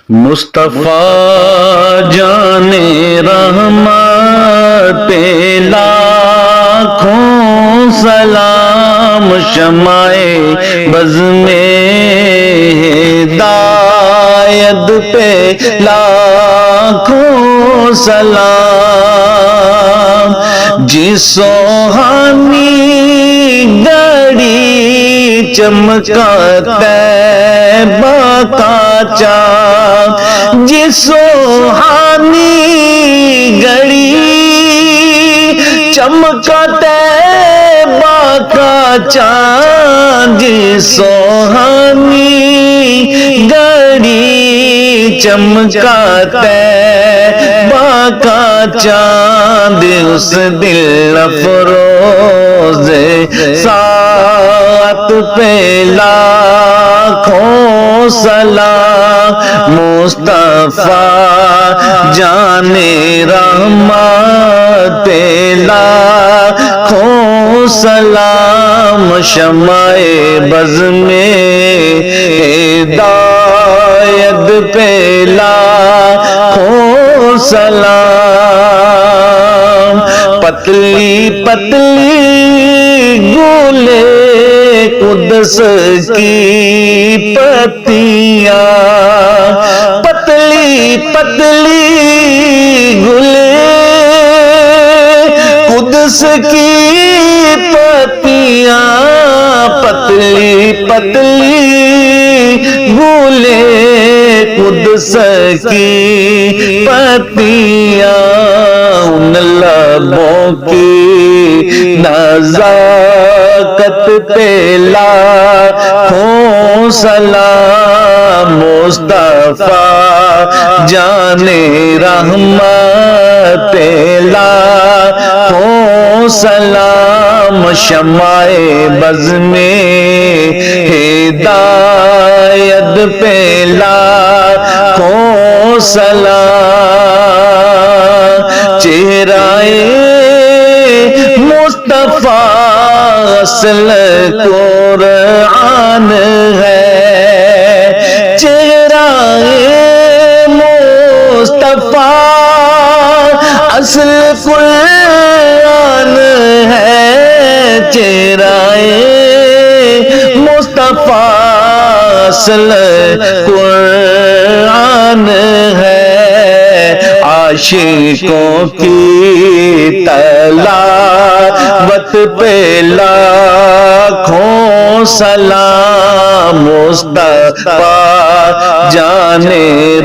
مصطفیٰ جان رحمت پہ لاکھوں سلام، شمع بز میں ہدایت پہ لاکھوں سلام، جس سوہانی گھڑی چمکا طیبہ کا چاند، جس سوہانی گھڑی چمکا طیبہ کا چاند، جس سوہانی گھڑی چمکا طیبہ کا چاند، اس دل افروز ساعت پہ لاکھوں سلام، مصطفیٰ جان رحمت پہ لاکھوں سلام، شمع بز میں ہدایت پہ لاکھوں سلام، پتلی پتلی گولے قدس کی پتیاں، پتلی پتلی گولے قدس کی پتیاں، پتلی پتلی گولے قدس کی پتیاں، ان لبوں کی نزاکت پہ لاکھوں سلام، مصطفیٰ جان رحمت پہ لاکھوں سلام، شمع بز میں ہدایت پہ لاکھوں سلام، چہرہ مصطفیٰ اصل قرآن ہے، چہرہ مصطفیٰ اصل قرآن ہے، چہرہ مصطفیٰ اصل قرآن ہے، عاشقوں کی تلاوت پہ لاکھوں سلام، مصطفیٰ جان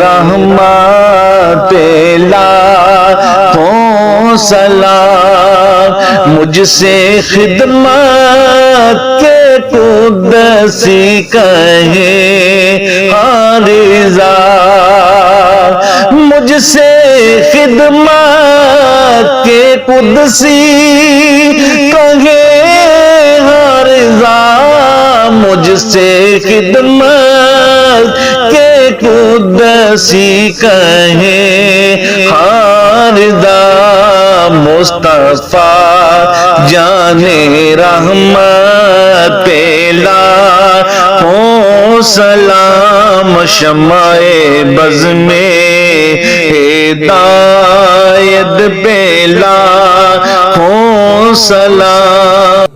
رحمت پہ لاکھوں سلام، مجھ سے خدمت کے قدسی کہیں رضا، مجھ سے خدمت کے قدسی کہے رضا، مجھ سے خدمت کے قدسی کہے رضا، مصطفیٰ جان رحمت پہ لاکھوں سلام، شمع بز میں ہدایت پہ لاکھوں سلام۔